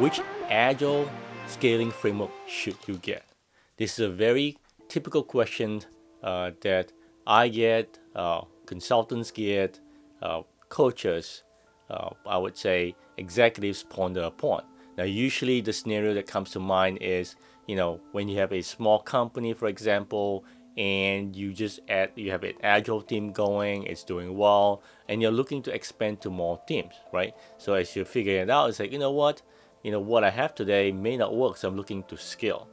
which agile scaling framework should you get? This is a very typical question that I get, consultants get, coaches, I would say executives ponder upon. Now, usually the scenario that comes to mind is, when you have a small company, for example, and you have an agile team going, it's doing well, and you're looking to expand to more teams, right? So as you figure it out, it's like, what I have today may not work, so I'm looking to scale.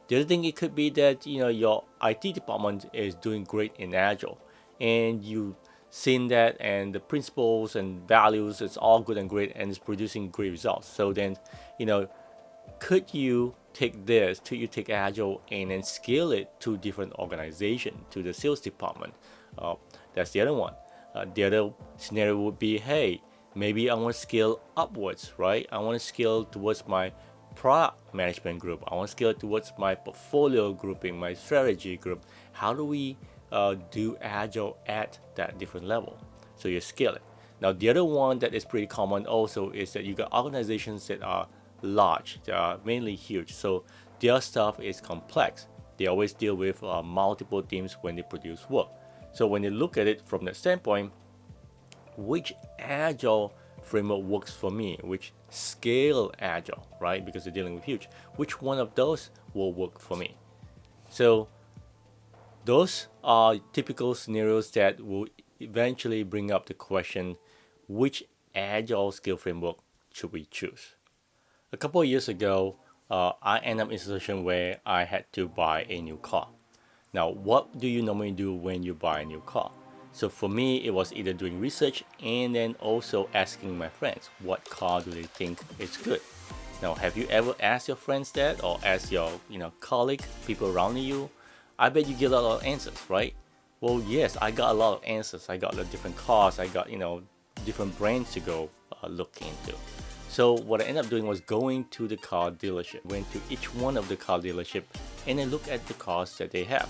The other thing, it could be that your IT department is doing great in agile, and you seen that, and the principles and values, it's all good and great, and it's producing great results. So then, could you take agile and then scale it to different organization, to the sales department? That's the other one. The other scenario would be, hey, maybe I want to scale upwards, right? I want to scale towards my product management group. I want to scale towards my portfolio grouping, my strategy group. How do we do agile at that different level? So you scale it. Now, the other one that is pretty common also is that you got organizations that are large, they are mainly huge, so their stuff is complex. They always deal with multiple teams when they produce work. So when you look at it from that standpoint, which agile framework works for me, which scale agile, right? Because they're dealing with huge, which one of those will work for me? So those are typical scenarios that will eventually bring up the question, which agile skill framework should we choose? A couple of years ago, I ended up in a situation where I had to buy a new car. Now, what do you normally do when you buy a new car? So for me, it was either doing research and then also asking my friends, what car do they think is good? Now, have you ever asked your friends that, or asked your colleague, people around you? I bet you get a lot of answers, right? Well, yes, I got a lot of answers. I got different cars. I got different brands to go look into. So what I ended up doing was going to the car dealership. Went to each one of the car dealership and then look at the cars that they have.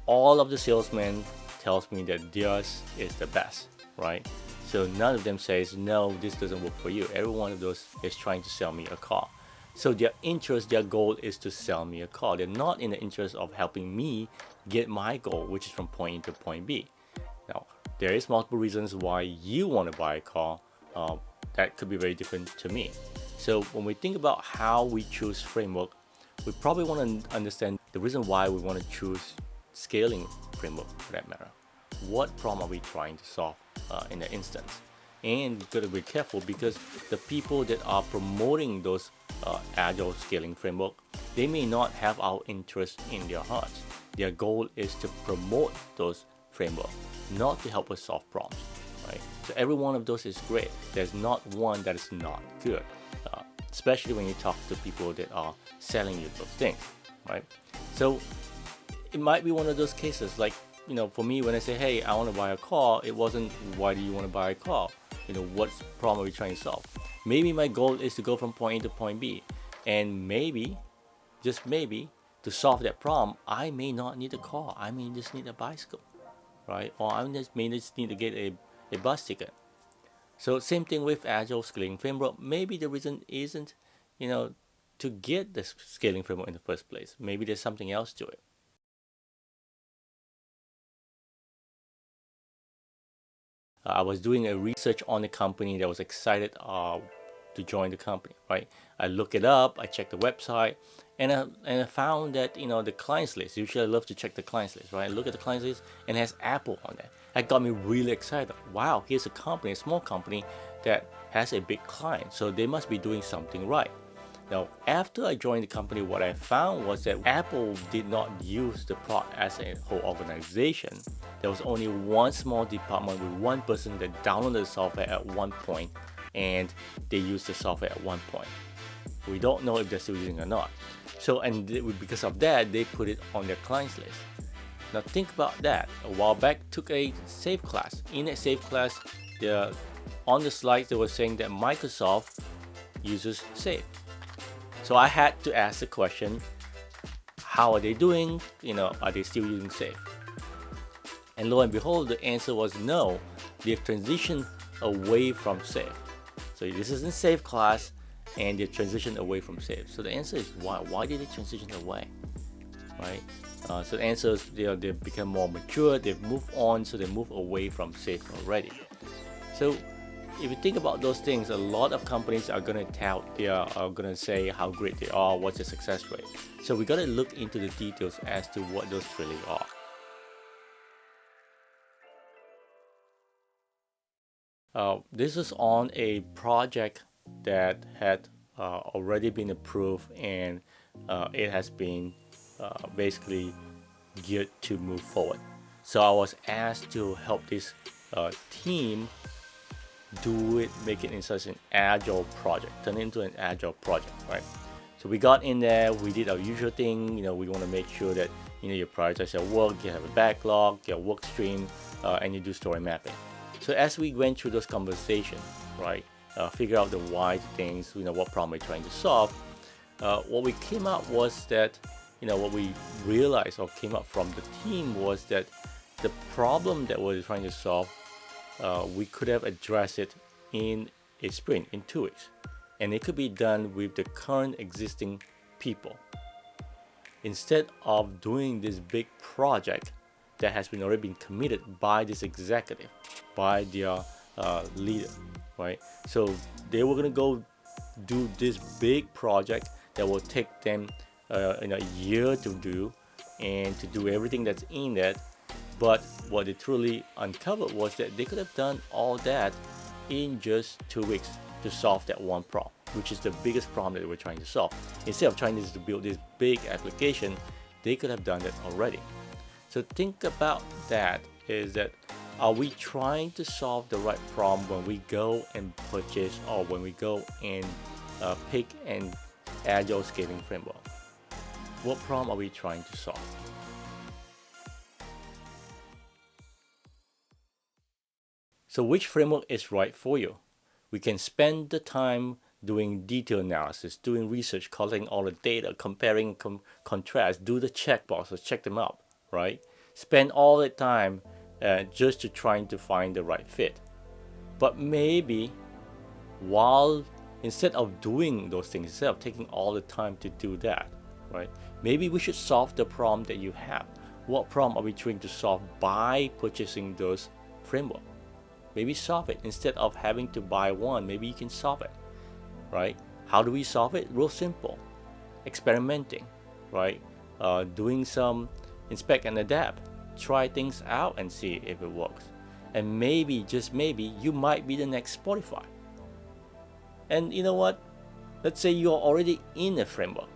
All of the salesmen tells me that theirs is the best, right? So none of them says, no, this doesn't work for you. Every one of those is trying to sell me a car. So their interest, their goal is to sell me a car. They're not in the interest of helping me get my goal, which is from point A to point B. Now, there is multiple reasons why you want to buy a car. That could be very different to me. So when we think about how we choose framework, we probably want to understand the reason why we want to choose scaling framework for that matter. What problem are we trying to solve in that instance? And you've got to be careful, because the people that are promoting those agile scaling framework, they may not have our interest in their hearts. Their goal is to promote those frameworks, not to help us solve problems, right? So every one of those is great. There's not one that is not good, especially when you talk to people that are selling you those things, right? So it might be one of those cases, like, for me, when I say, hey, I want to buy a car, it wasn't, why do you want to buy a car? What problem are we trying to solve? Maybe my goal is to go from point A to point B, and maybe, just maybe, to solve that problem, I may not need a car. I may just need a bicycle, right? Or I may just need to get a bus ticket. So same thing with agile scaling framework. Maybe the reason isn't, to get the scaling framework in the first place. Maybe there's something else to it. I was doing a research on the company that was excited to join the company, right? I look it up, I check the website, and I found that, the clients list, usually I love to check the clients list, right? I look at the clients list and it has Apple on there. That got me really excited. Wow, here's a company, a small company that has a big client, so they must be doing something right. Now, after I joined the company, what I found was that Apple did not use the product as a whole organization. There was only one small department with one person that downloaded the software at one point, and they used the software at one point. We don't know if they're still using it or not. So, and because of that, they put it on their clients list. Now think about that. A while back, took a SAFe class. In a SAFe class, on the slides they were saying that Microsoft uses SAFe. So I had to ask the question, how are they doing? Are they still using SAFe? And lo and behold, the answer was no. They've transitioned away from SAFe. So this is in SAFe class, and they transition away from safe. So the answer is why? Why did they transition away, right? So the answer is they become more mature, they've moved on, so they move away from safe already. So if you think about those things, a lot of companies are gonna tout, they are gonna say how great they are, what's the success rate. So we gotta look into the details as to what those really are. This is on a project that had already been approved, and it has been basically geared to move forward. So I was asked to help this team do it, make it in such an agile project, turn it into an agile project, right? So we got in there, we did our usual thing. We want to make sure that you prioritize your work, you have a backlog, your work stream, and you do story mapping. So as we went through those conversations, right, figure out the why things, what problem we're trying to solve. What we came up was that, what we realized or came up from the team was that the problem that we're trying to solve, we could have addressed it in a sprint, in 2 weeks. And it could be done with the current existing people. Instead of doing this big project that has already been committed by this executive, by their leader, right? So they were gonna go do this big project that will take them a year to do, and to do everything that's in that. But what they truly uncovered was that they could have done all that in just 2 weeks to solve that one problem, which is the biggest problem that they were trying to solve. Instead of trying to build this big application, they could have done that already. So think about that, is that are we trying to solve the right problem when we go and purchase, or when we go and pick an agile scaling framework? What problem are we trying to solve? So which framework is right for you? We can spend the time doing detailed analysis, doing research, collecting all the data, comparing, contrast, do the checkboxes, check them out, right? Spend all the time just to trying to find the right fit. But maybe instead of doing those things, instead of taking all the time to do that, right? Maybe we should solve the problem that you have. What problem are we trying to solve by purchasing those frameworks? Maybe solve it. Instead of having to buy one, maybe you can solve it, right? How do we solve it? Real simple. Experimenting, right? Doing some inspect and adapt. Try things out and see if it works. And maybe, just maybe, you might be the next Spotify. And you know what? Let's say you're already in a framework,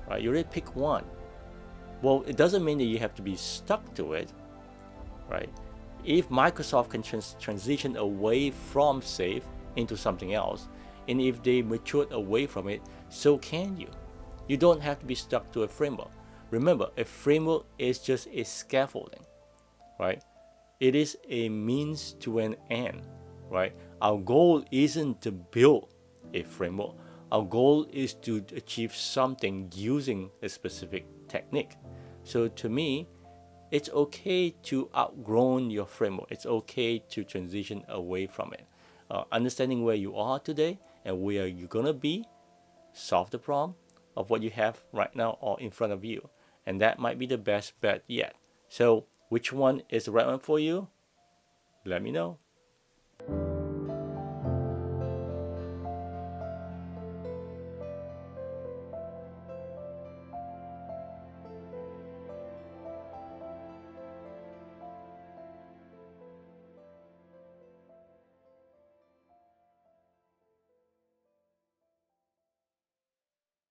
right? You already pick one. Well, it doesn't mean that you have to be stuck to it, right? If Microsoft can transition away from SAFe into something else, and if they matured away from it, so can you. You don't have to be stuck to a framework. Remember, a framework is just a scaffolding, right? It is a means to an end, right? Our goal isn't to build a framework. Our goal is to achieve something using a specific technique. So to me, it's okay to outgrow your framework. It's okay to transition away from it. Understanding where you are today and where you're gonna be, solve the problem of what you have right now or in front of you. And that might be the best bet yet. So which one is the right one for you? Let me know.